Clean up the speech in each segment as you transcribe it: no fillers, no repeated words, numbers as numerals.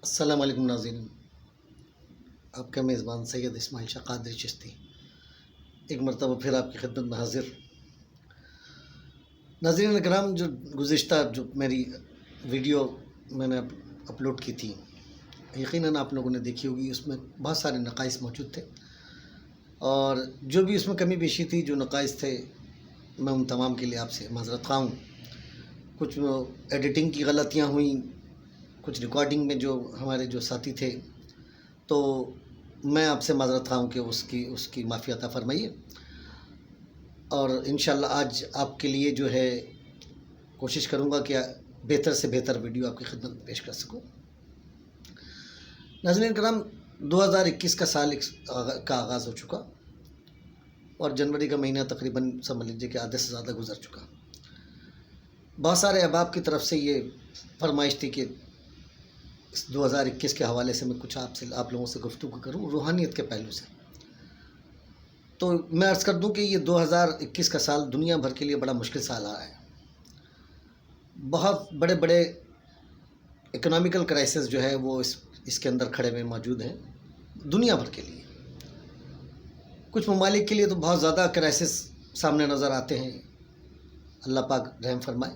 السلام علیکم ناظرین، آپ کا میزبان سید اسماعیل شاہ قادری چشتی ایک مرتبہ پھر آپ کی خدمت میں حاضر۔ ناظرین کرام، گزشتہ میری ویڈیو میں نے اپلوڈ کی تھی، یقیناً آپ لوگوں نے دیکھی ہوگی۔ اس میں بہت سارے نقائص موجود تھے، اور جو بھی اس میں کمی بیشی تھی، جو نقائص تھے، میں ان تمام کے لیے آپ سے معذرت خواہ ہوں۔ کچھ ایڈیٹنگ کی غلطیاں ہوئیں، کچھ ریکارڈنگ میں جو ہمارے ساتھی تھے، تو میں آپ سے معذرت خواہ ہوں کہ اس کی معافی عطا فرمائیے۔ اور انشاءاللہ آج آپ کے لیے کوشش کروں گا کہ بہتر سے بہتر ویڈیو آپ کی خدمت میں پیش کر سکوں۔ ناظرین کرام، 2021 کا سال کا آغاز ہو چکا، اور جنوری کا مہینہ تقریباً سمجھ لیجیے کہ آدھے سے زیادہ گزر چکا۔ بہت سارے احباب کی طرف سے یہ فرمائش تھی کہ اس 2021 کے حوالے سے میں کچھ آپ لوگوں سے گفتگو کروں روحانیت کے پہلو سے۔ تو میں عرض کر دوں کہ یہ 2021 کا سال دنیا بھر کے لیے بڑا مشکل سال آ رہا ہے۔ بہت بڑے بڑے اکنامیکل کرائسس وہ اس کے اندر کھڑے ہوئے موجود ہیں دنیا بھر کے لیے۔ کچھ ممالک کے لیے تو بہت زیادہ کرائسس سامنے نظر آتے ہیں، اللہ پاک رحم فرمائے۔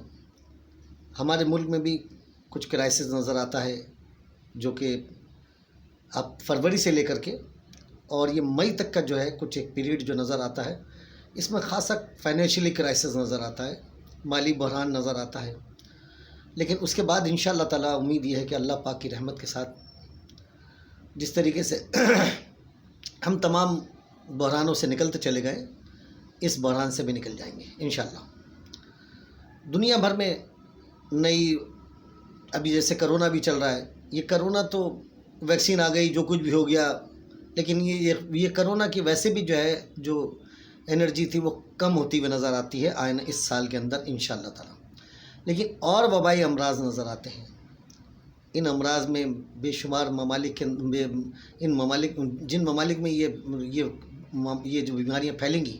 ہمارے ملک میں بھی کچھ کرائسس نظر آتا ہے، جو کہ اب فروری سے لے کر کے اور یہ مئی تک کا کچھ ایک پیریڈ جو نظر آتا ہے، اس میں خاصا فائنینشلی کرائسس نظر آتا ہے، مالی بحران نظر آتا ہے۔ لیکن اس کے بعد انشاءاللہ تعالیٰ امید یہ ہے کہ اللہ پاک کی رحمت کے ساتھ جس طریقے سے ہم تمام بحرانوں سے نکلتے چلے گئے، اس بحران سے بھی نکل جائیں گے انشاءاللہ۔ دنیا بھر میں ابھی جیسے کرونا بھی چل رہا ہے، یہ کرونا تو ویکسین آ گئی، جو کچھ بھی ہو گیا، لیکن یہ کرونا کی ویسے بھی جو انرجی تھی وہ کم ہوتی ہوئی نظر آتی ہے آئینہ اس سال کے اندر انشاءاللہ تعالیٰ۔ لیکن اور وبائی امراض نظر آتے ہیں۔ ان امراض میں بے شمار ممالک جن ممالک میں یہ جو بیماریاں پھیلیں گی،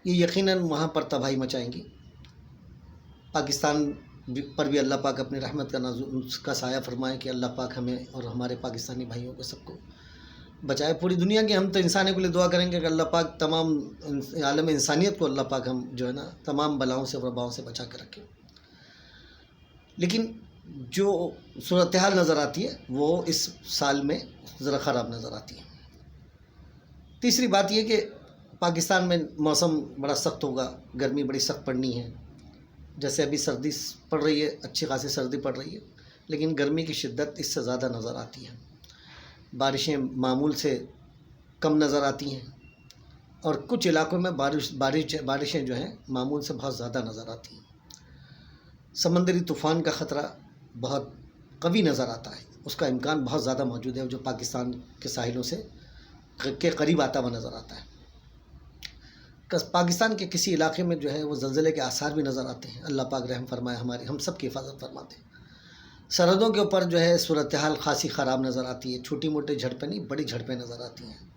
یہ یقیناً وہاں پر تباہی مچائیں گی۔ پاکستان پر بھی اللہ پاک اپنی رحمت کا سایہ فرمائے کہ اللہ پاک ہمیں اور ہمارے پاکستانی بھائیوں کو سب کو بچائے۔ پوری دنیا کی ہم تو انسانیت کے لیے دعا کریں گے کہ اللہ پاک تمام عالم انسانیت کو اللہ پاک ہم تمام بلاؤں سے وباؤں سے بچا کر رکھیں۔ لیکن جو صورتحال نظر آتی ہے وہ اس سال میں ذرا خراب نظر آتی ہے۔ تیسری بات یہ کہ پاکستان میں موسم بڑا سخت ہوگا، گرمی بڑی سخت پڑنی ہے۔ جیسے ابھی سردی پڑ رہی ہے، اچھی خاصی سردی پڑ رہی ہے، لیکن گرمی کی شدت اس سے زیادہ نظر آتی ہے۔ بارشیں معمول سے کم نظر آتی ہیں، اور کچھ علاقوں میں بارشیں معمول سے بہت زیادہ نظر آتی ہیں۔ سمندری طوفان کا خطرہ بہت قوی نظر آتا ہے، اس کا امکان بہت زیادہ موجود ہے، جو پاکستان کے ساحلوں کے قریب آتا ہوا نظر آتا ہے۔ پاکستان کے کسی علاقے میں وہ زلزلے کے آثار بھی نظر آتے ہیں۔ اللہ پاک رحم فرمائے، ہم سب کی حفاظت فرماتے ہیں۔ سرحدوں کے اوپر صورتحال خاصی خراب نظر آتی ہے، چھوٹی موٹی جھڑپیں نہیں، بڑی جھڑپیں نظر آتی ہیں۔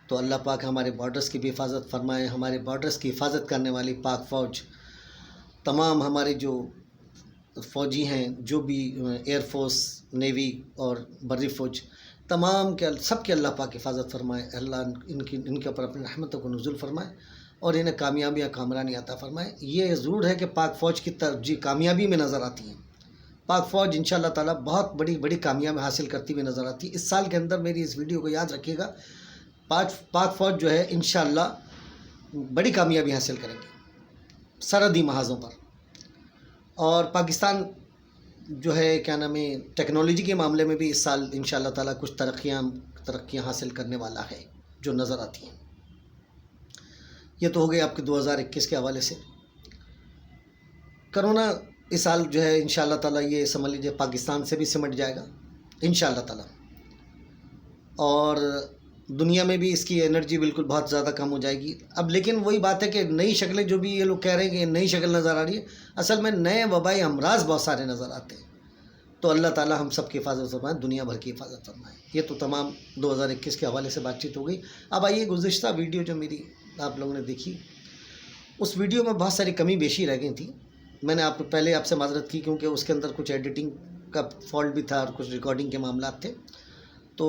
تو اللہ پاک ہمارے بارڈرز کی بھی حفاظت فرمائے، ہمارے بارڈرز کی حفاظت کرنے والی پاک فوج، تمام ہماری جو فوجی ہیں، جو بھی ایئر فورس، نیوی اور بری فوج، تمام سب کے اللہ پاک حفاظت فرمائے۔ اللہ ان کے اوپر اپنی رحمتوں کو نزول فرمائے اور انہیں کامیابیاں کامرانی عطا فرمائے۔ یہ ضرور ہے کہ پاک فوج کی ترجیح کامیابی میں نظر آتی ہیں۔ پاک فوج انشاءاللہ تعالیٰ بہت بڑی کامیابی حاصل کرتی ہوئی نظر آتی ہے۔ اس سال کے اندر میری اس ویڈیو کو یاد رکھیے گا، پاک فوج انشاءاللہ بڑی کامیابی حاصل کریں گے سرحدی محاذوں پر۔ اور پاکستان ٹیکنالوجی کے معاملے میں بھی اس سال انشاءاللہ تعالیٰ کچھ ترقیاں حاصل کرنے والا ہے، جو نظر آتی ہیں۔ یہ تو ہو گئے آپ کے 2021 کے حوالے سے۔ کرونا اس سال انشاءاللہ تعالیٰ یہ سمجھ لیجیے پاکستان سے بھی سمٹ جائے گا انشاءاللہ تعالیٰ، اور دنیا میں بھی اس کی انرجی بالکل بہت زیادہ کم ہو جائے گی۔ اب لیکن وہی بات ہے کہ نئی شکلیں جو بھی یہ لوگ کہہ رہے ہیں کہ نئی شکل نظر آ رہی ہے، اصل میں نئے وبائی امراض بہت سارے نظر آتے ہیں۔ تو اللہ تعالیٰ ہم سب کی حفاظت فرمائے، دنیا بھر کی حفاظت فرمائے۔ یہ تو تمام 2021 کے حوالے سے بات چیت ہو گئی۔ اب آئیے گزشتہ ویڈیو جو میری آپ لوگوں نے دیکھی، اس ویڈیو میں بہت ساری کمی بیشی رہ گئی تھی۔ میں نے پہلے آپ سے معذرت کی کیونکہ اس کے اندر کچھ ایڈیٹنگ کا فالٹ بھی تھا اور کچھ ریکارڈنگ کے معاملات تھے، تو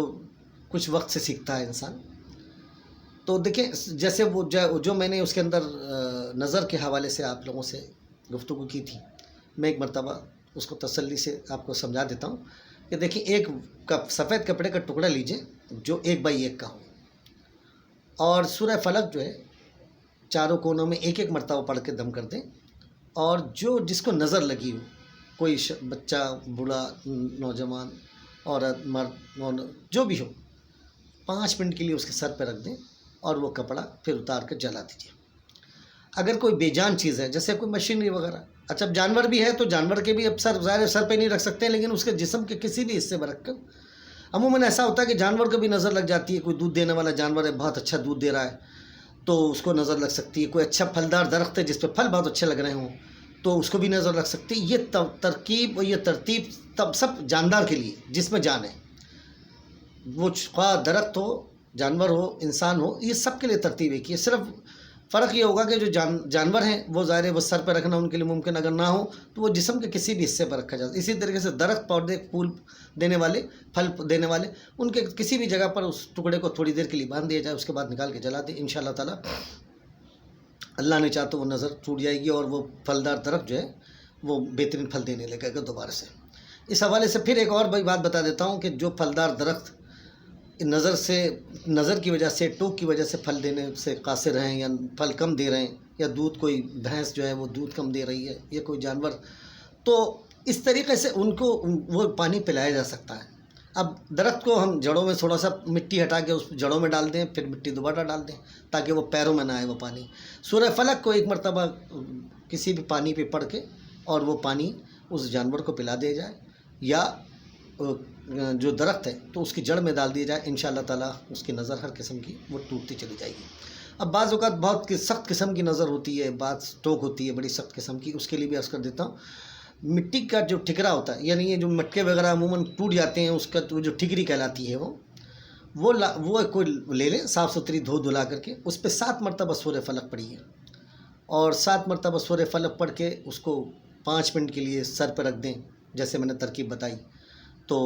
کچھ وقت سے سیکھتا ہے انسان۔ تو دیکھیں جیسے وہ جو میں نے اس کے اندر نظر کے حوالے سے آپ لوگوں سے گفتگو کی تھی، میں ایک مرتبہ اس کو تسلی سے آپ کو سمجھا دیتا ہوں کہ دیکھیں ایک سفید کپڑے کا ٹکڑا لیجئے جو 1x1 کا ہو، اور سورہ فلق جو ہے چاروں کونوں میں ایک ایک مرتبہ پڑھ کے دم کر دیں، اور جس کو نظر لگی ہو، کوئی بچہ، بوڑھا، نوجوان، عورت، مرد، جو بھی ہو، 5 منٹ کے لیے اس کے سر پہ رکھ دیں اور وہ کپڑا پھر اتار کر جلا دیجیے۔ اگر کوئی بے جان چیز ہے جیسے کوئی مشینری وغیرہ، اچھا جانور بھی ہے تو جانور کے بھی اب سر پہ نہیں رکھ سکتے، لیکن اس کے جسم کے کسی بھی حصے میں رکھ کر، عموماً ایسا ہوتا ہے کہ جانور کو بھی نظر لگ جاتی ہے، کوئی دودھ دینے والا جانور ہے، بہت اچھا دودھ دے رہا ہے تو اس کو نظر لگ سکتی ہے، کوئی اچھا پھلدار درخت ہے جس پہ پھل بہت اچھے لگ رہے ہوں تو اس کو بھی نظر لگ سکتی ہے۔ یہ ترکیب اور یہ ترتیب تب سب جاندار کے لیے جس میں جان ہے، وہ خواہ درخت ہو، جانور ہو، انسان ہو، یہ سب کے لیے ترتیب ایک ہی ہے۔ صرف فرق یہ ہوگا کہ جو جانور ہیں وہ ظاہر ہے وہ سر پہ رکھنا ان کے لیے ممکن اگر نہ ہو تو وہ جسم کے کسی بھی حصے پر رکھا جاتا ہے۔ اسی طریقے سے درخت، پودے، پھول دینے والے، پھل دینے والے، ان کے کسی بھی جگہ پر اس ٹکڑے کو تھوڑی دیر کے لیے باندھ دیا جائے، اس کے بعد نکال کے جلا دیں، انشاءاللہ تعالیٰ اللہ نے چاہا تو وہ نظر ٹوٹ جائے گی اور وہ پھلدار درخت جو ہے وہ بہترین پھل دینے لگے گا دوبارہ سے۔ اس حوالے سے پھر ایک اور بات بتا دیتا ہوں کہ جو پھلدار درخت نظر کی وجہ سے، ٹوک کی وجہ سے پھل دینے سے قاصر ہیں، یا پھل کم دے رہے ہیں، یا دودھ، کوئی بھینس جو ہے وہ دودھ کم دے رہی ہے، یا کوئی جانور، تو اس طریقے سے ان کو وہ پانی پلایا جا سکتا ہے۔ اب درخت کو ہم جڑوں میں تھوڑا سا مٹی ہٹا کے اس جڑوں میں ڈال دیں، پھر مٹی دوبارہ ڈال دیں تاکہ وہ پیروں میں نہ آئے وہ پانی۔ سورہ فلق کو ایک مرتبہ کسی بھی پانی پہ پڑھ کے اور وہ پانی اس جانور کو پلا دیا جائے، یا جو درخت ہے تو اس کی جڑ میں ڈال دیا جائے، انشاءاللہ تعالیٰ اس کی نظر ہر قسم کی وہ ٹوٹتی چلی جائے گی۔ اب بعض اوقات بہت سخت قسم کی نظر ہوتی ہے، بعض ٹوک ہوتی ہے بڑی سخت قسم کی، اس کے لیے بھی عرض کر دیتا ہوں مٹی کا جو ٹھکرا ہوتا ہے، یعنی یہ جو مٹکے وغیرہ عموماً ٹوٹ جاتے ہیں، اس کا جو ٹھکری کہلاتی ہے وہ کوئی لے لیں، صاف ستھری دھو دھلا کر کے، اس پہ 7 مرتبہ سورہ فلق پڑھیے، اور 7 مرتبہ سورہ فلق پڑھ کے اس کو 5 منٹ کے لیے سر پہ رکھ دیں جیسے میں نے ترکیب بتائی، تو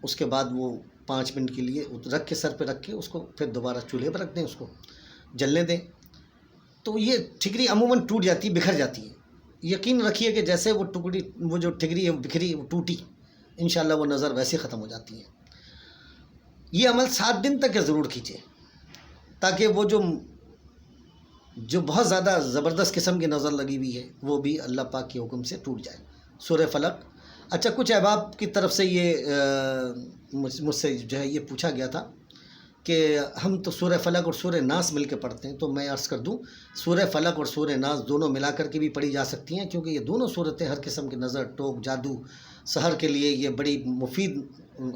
اس کے بعد وہ 5 منٹ کے لیے رکھ کے سر پہ رکھ کے اس کو پھر دوبارہ چولہے پہ رکھ دیں، اس کو جلنے دیں، تو یہ ٹھکری عموماً ٹوٹ جاتی ہے، بکھر جاتی ہے۔ یقین رکھیے کہ جیسے وہ جو ٹھکری ہے وہ بکھری، وہ ٹوٹی، انشاءاللہ وہ نظر ویسے ختم ہو جاتی ہے۔ یہ عمل 7 دن تک ضرور کیجیے تاکہ وہ جو بہت زیادہ زبردست قسم کی نظر لگی ہوئی ہے وہ بھی اللہ پاک کے حکم سے ٹوٹ جائے۔ سورہ فلق، اچھا کچھ احباب کی طرف سے یہ مجھ سے جو ہے یہ پوچھا گیا تھا کہ ہم تو سورہ فلق اور سورہ ناس مل کے پڑھتے ہیں، تو میں عرض کر دوں سورہ فلق اور سورہ ناس دونوں ملا کر کے بھی پڑھی جا سکتی ہیں، کیونکہ یہ دونوں صورتیں ہر قسم کی نظر، ٹوک، جادو، سحر کے لیے یہ بڑی مفید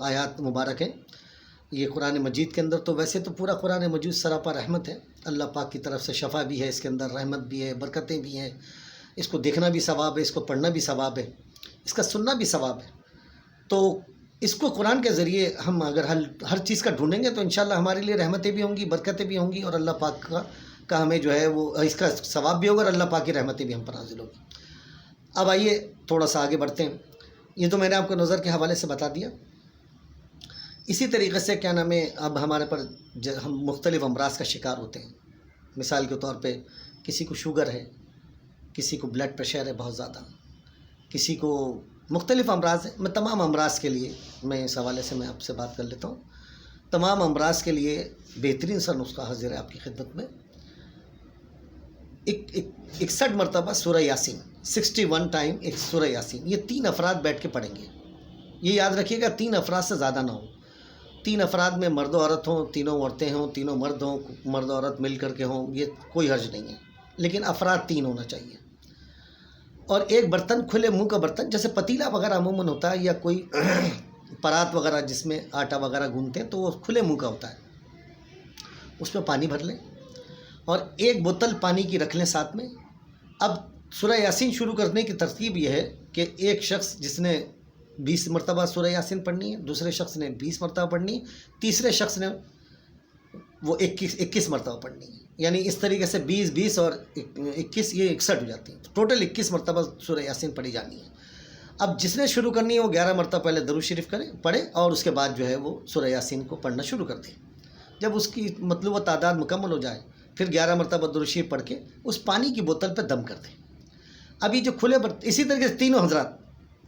آیات مبارک ہیں۔ یہ قرآن مجید کے اندر تو ویسے تو پورا قرآن مجید سراپا رحمت ہے، اللہ پاک کی طرف سے شفا بھی ہے، اس کے اندر رحمت بھی ہے، برکتیں بھی ہیں، اس کو دیکھنا بھی ثواب ہے، اس کو پڑھنا بھی ثواب ہے، اس کا سننا بھی ثواب ہے۔ تو اس کو قرآن کے ذریعے ہم اگر ہر چیز کا ڈھونڈیں گے تو انشاءاللہ ہمارے لیے رحمتیں بھی ہوں گی، برکتیں بھی ہوں گی، اور اللہ پاک کا ہمیں جو ہے وہ اس کا ثواب بھی ہوگا اور اللہ پاک کی رحمتیں بھی ہم پر نازل ہوگی۔ اب آئیے تھوڑا سا آگے بڑھتے ہیں۔ یہ تو میں نے آپ کو نظر کے حوالے سے بتا دیا۔ اسی طریقے سے کیا نام ہے، اب ہمارے پر ہم مختلف امراض کا شکار ہوتے ہیں۔ مثال کے طور پہ کسی کو شوگر ہے، کسی کو بلڈ پریشر ہے بہت زیادہ، کسی کو مختلف امراض ہیں۔ میں تمام امراض کے لیے میں اس حوالے سے میں آپ سے بات کر لیتا ہوں۔ تمام امراض کے لیے بہترین سا نسخہ حاضر ہے آپ کی خدمت میں۔ 61 مرتبہ سورہ یاسین، 61 ٹائم ایک سورہ یاسین، یہ 3 افراد بیٹھ کے پڑھیں گے۔ یہ یاد رکھیے گا 3 افراد سے زیادہ نہ ہوں، 3 افراد میں مرد و عورت ہوں، تینوں عورتیں ہوں، تینوں مرد ہوں، مرد و عورت مل کر کے ہوں، یہ کوئی حرج نہیں ہے، لیکن افراد 3 ہونا چاہیے۔ اور ایک برتن، کھلے منہ کا برتن، جیسے پتیلا وغیرہ عموماً ہوتا ہے، یا کوئی پرات وغیرہ جس میں آٹا وغیرہ گوندتے ہیں تو وہ کھلے منہ کا ہوتا ہے، اس میں پانی بھر لیں اور 1 بوتل پانی کی رکھ لیں ساتھ میں۔ اب سورہ یاسین شروع کرنے کی ترتیب یہ ہے کہ ایک شخص جس نے 20 مرتبہ سورہ یاسین پڑھنی ہے، دوسرے شخص نے 20 مرتبہ پڑھنی ہے، تیسرے شخص نے وہ 21 مرتبہ پڑھنی ہے، یعنی اس طریقے سے 20 اور 21 یہ 61 ہو جاتی ہیں، ٹوٹل 21 مرتبہ سورہ یاسین پڑھی جانی ہے۔ اب جس نے شروع کرنی ہے وہ 11 مرتبہ پہلے درود شریف پڑھے اور اس کے بعد جو ہے وہ سورہ یاسین کو پڑھنا شروع کر دے. جب اس کی مطلوبہ تعداد مکمل ہو جائے پھر 11 مرتبہ درود شریف پڑھ کے اس پانی کی بوتل پہ دم کر دے. اب یہ جو کھلے اسی طریقے سے تینوں حضرات،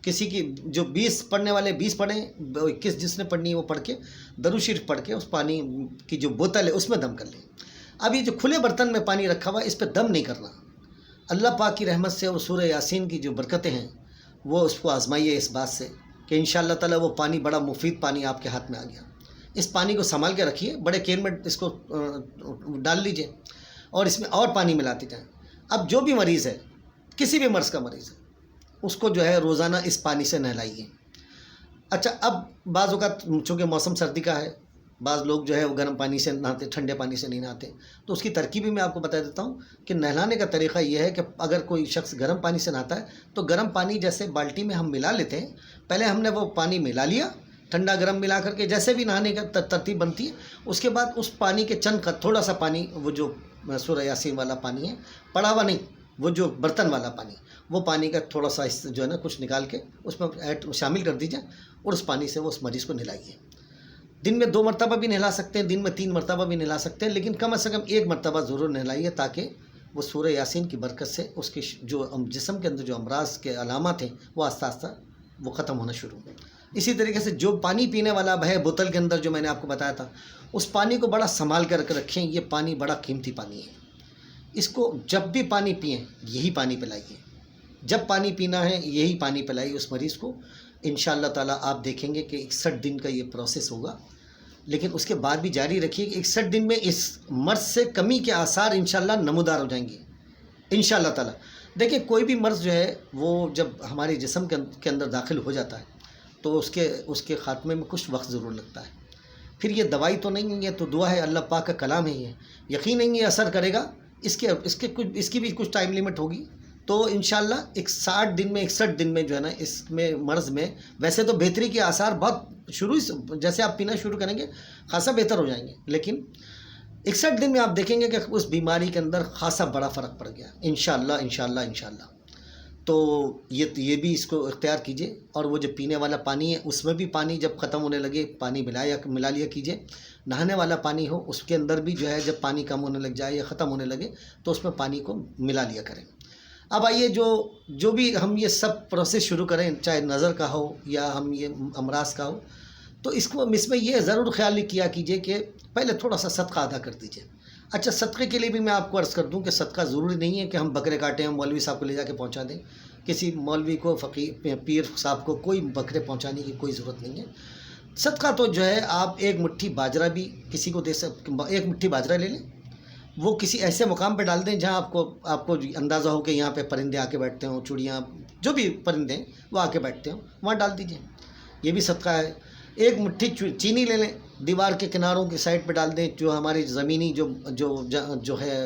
کسی کی جو 20 پڑھنے والے 20 پڑھیں، 21 جس نے پڑھنی ہے وہ پڑھ کے درود شریف پڑھ کے اس پانی کی جو بوتل ہے اس میں دم کر لیں. اب یہ جو کھلے برتن میں پانی رکھا ہوا ہے اس پہ دم نہیں کرنا. اللہ پاک کی رحمت سے اور سورہ یاسین کی جو برکتیں ہیں وہ اس کو آزمائیے اس بات سے کہ انشاءاللہ تعالی وہ پانی بڑا مفید پانی آپ کے ہاتھ میں آ گیا. اس پانی کو سنبھال کے رکھیے، بڑے کین میں اس کو ڈال لیجئے اور اس میں اور پانی ملاتے جائیں. اب جو بھی مریض ہے، کسی بھی مرض کا مریض ہے، اس کو جو ہے روزانہ اس پانی سے نہلائیے. اچھا، اب بعض اوقات چونکہ موسم سردی کا ہے، بعض لوگ جو ہے وہ گرم پانی سے نہاتے، ٹھنڈے پانی سے نہیں نہاتے، تو اس کی ترکیب بھی میں آپ کو بتا دیتا ہوں کہ نہلانے کا طریقہ یہ ہے کہ اگر کوئی شخص گرم پانی سے نہاتا ہے تو گرم پانی جیسے بالٹی میں ہم ملا لیتے ہیں، پہلے ہم نے وہ پانی ملا لیا ٹھنڈا گرم ملا کر کے، جیسے بھی نہانے کا ترتیب بنتی ہے. اس کے بعد اس پانی کے چند کا تھوڑا سا پانی، وہ جو سورہ یاسین والا پانی ہے، پڑا ہوا نہیں، وہ جو برتن والا پانی، وہ پانی کا تھوڑا سا جو ہے نا کچھ نکال کے اس میں شامل کر دیجیے اور اس پانی سے وہ اس مریض کو نہلائیے. دن میں 2 مرتبہ بھی نہلا سکتے ہیں، دن میں 3 مرتبہ بھی نہلا سکتے ہیں، لیکن کم از کم 1 مرتبہ ضرور نہلائیے تاکہ وہ سورہ یاسین کی برکت سے اس کی جو جسم کے اندر جو امراض کے علامات ہیں وہ آہستہ آہستہ وہ ختم ہونا شروع ہو. اسی طریقے سے جو پانی پینے والا ہے بوتل کے اندر جو میں نے آپ کو بتایا تھا، اس پانی کو بڑا سنبھال کر رکھیں. یہ پانی بڑا قیمتی پانی ہے. اس کو جب بھی پانی پئیں یہی پانی پلائیے، جب پانی پینا ہے یہی پانی پلائیے اس مریض کو. انشاءاللہ تعالیٰ آپ دیکھیں گے کہ 61 دن کا یہ پروسیس ہوگا، لیکن اس کے بعد بھی جاری رکھیے کہ 61 دن میں اس مرض سے کمی کے آثار انشاءاللہ نمودار ہو جائیں گے انشاءاللہ تعالیٰ. دیکھیں، کوئی بھی مرض جو ہے وہ جب ہمارے جسم کے اندر داخل ہو جاتا ہے تو اس کے خاتمے میں کچھ وقت ضرور لگتا ہے. پھر یہ دوائی تو نہیں ہے، یہ تو دعا ہے، اللہ پاک کا کلام ہے. یہ یقین نہیں یہ اثر کرے گا، اس کی بھی کچھ ٹائم لیمٹ ہوگی. تو انشاءاللہ 61 دن میں 61 دن میں جو ہے نا اس میں مرض میں ویسے تو بہتری کے آثار بہت جیسے آپ پینا شروع کریں گے خاصا بہتر ہو جائیں گے، لیکن 61 دن میں آپ دیکھیں گے کہ اس بیماری کے اندر خاصا بڑا فرق پڑ گیا انشاءاللہ. تو یہ بھی اس کو اختیار کیجئے. اور وہ جو پینے والا پانی ہے اس میں بھی پانی جب ختم ہونے لگے پانی ملا لیا کیجئے. نہانے والا پانی ہو اس کے اندر بھی جو ہے جب پانی کم ہونے لگ جائے یا ختم ہونے لگے تو اس میں پانی کو ملا لیا کریں. اب آئیے جو بھی ہم یہ سب پروسیس شروع کریں، چاہے نظر کا ہو یا ہم یہ امراض کا ہو، تو اس میں یہ ضرور خیال کیا کیجئے کہ پہلے تھوڑا سا صدقہ ادا کر دیجئے. اچھا، صدقے کے لیے بھی میں آپ کو عرض کر دوں کہ صدقہ ضروری نہیں ہے کہ ہم بکرے کاٹیں، ہم مولوی صاحب کو لے جا کے پہنچا دیں. کسی مولوی کو، فقیر پیر صاحب کو کوئی بکرے پہنچانے کی کوئی ضرورت نہیں ہے. صدقہ تو جو ہے آپ 1 مٹھی باجرہ بھی کسی کو 1 مٹھی باجرہ لے لیں، وہ کسی ایسے مقام پہ ڈال دیں جہاں آپ کو اندازہ ہو کہ یہاں پہ پرندے آ کے بیٹھتے ہوں، چڑیاں، جو بھی پرندے ہیں وہ آ کے بیٹھتے ہوں، وہاں ڈال دیجئے. یہ بھی صدقہ ہے. 1 مٹھی چینی لے لیں، دیوار کے کناروں کی سائڈ پہ ڈال دیں. جو ہماری زمینی جو ہے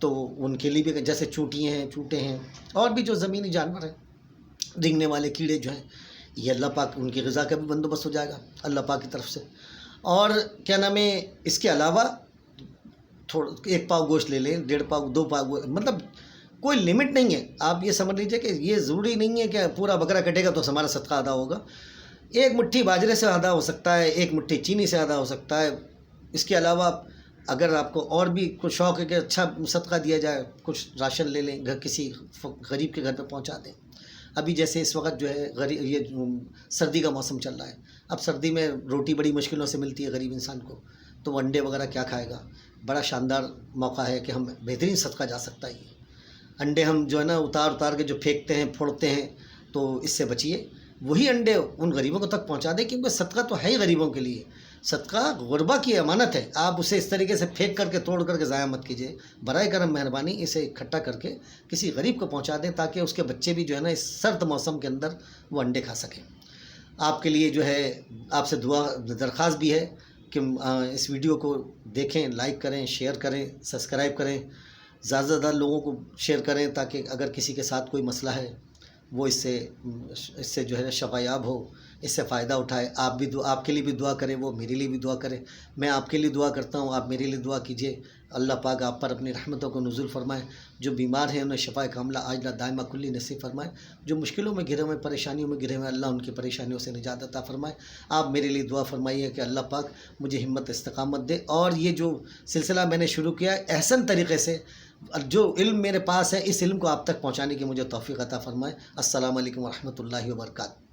تو ان کے لیے بھی، جیسے چونٹیاں ہیں، چوٹے ہیں، اور بھی جو زمینی جانور ہیں، رینگنے والے کیڑے جو ہیں، یہ اللہ پاک ان کی غذا کا بھی بندوبست ہو جائے گا اللہ پاک کی طرف سے. اور کیا نام ہے، اس کے علاوہ 1 پاؤ گوشت لے لیں، 1.5 پاؤ، 2 پاؤ گوشت، مطلب کوئی لمٹ نہیں ہے. آپ یہ سمجھ لیجئے کہ یہ ضروری نہیں ہے کہ پورا بکرا کٹے گا تو ہمارا صدقہ ادا ہوگا. 1 مٹھی باجرے سے ادا ہو سکتا ہے، 1 مٹھی چینی سے ادا ہو سکتا ہے. اس کے علاوہ اگر آپ کو اور بھی کچھ شوق ہے کہ اچھا صدقہ دیا جائے، کچھ راشن لے لیں، کسی غریب کے گھر پہ پہنچا دیں. ابھی جیسے اس وقت جو ہے یہ سردی کا موسم چل رہا ہے، اب سردی میں روٹی بڑی مشکلوں سے ملتی ہے غریب انسان کو، تو وہ انڈے وغیرہ کیا کھائے گا. بڑا شاندار موقع ہے کہ ہم بہترین صدقہ جا سکتا ہے. یہ انڈے ہم جو ہے نا اتار کے جو پھینکتے ہیں، پھوڑتے ہیں، تو اس سے بچیے. وہی انڈے ان غریبوں کو تک پہنچا دیں، کیونکہ صدقہ تو ہے ہی غریبوں کے لیے. صدقہ غربا کی امانت ہے. آپ اسے اس طریقے سے پھینک کر کے، توڑ کر کے ضائع مت کیجیے. برائے کرم مہربانی اسے اکٹھا کر کے کسی غریب کو پہنچا دیں تاکہ اس کے بچے بھی جو ہے نا اس سرد موسم کے اندر وہ انڈے کھا سکیں. آپ کے لیے جو ہے آپ سے دعا درخواست بھی ہے کہ اس ویڈیو کو دیکھیں، لائک کریں، شیئر کریں، سبسکرائب کریں، زیادہ سے زیادہ لوگوں کو شیئر کریں تاکہ اگر کسی کے ساتھ کوئی مسئلہ ہے وہ اس سے جو ہے شفایاب ہو، اس سے فائدہ اٹھائے. آپ کے لیے بھی دعا کریں، وہ میرے لیے بھی دعا کریں. میں آپ کے لیے دعا کرتا ہوں، آپ میرے لیے دعا کیجیے. اللہ پاک آپ پر اپنی رحمتوں کو نزول فرمائے، جو بیمار ہیں انہیں شفاء کاملہ عاجلہ دائمہ کلی نصیب فرمائے، جو مشکلوں میں گھرے ہوئے پریشانیوں میں گھرے ہوئے اللہ ان کی پریشانیوں سے نجات عطا فرمائے۔ آپ میرے لیے دعا فرمائیے کہ اللہ پاک مجھے ہمت استقامت دے، اور یہ جو سلسلہ میں نے شروع کیا ہے احسن طریقے سے، جو علم میرے پاس ہے اس علم کو آپ تک پہنچانے کی مجھے توفیق عطا فرمائے۔ السلام علیکم ورحمۃ اللہ وبرکاتہ۔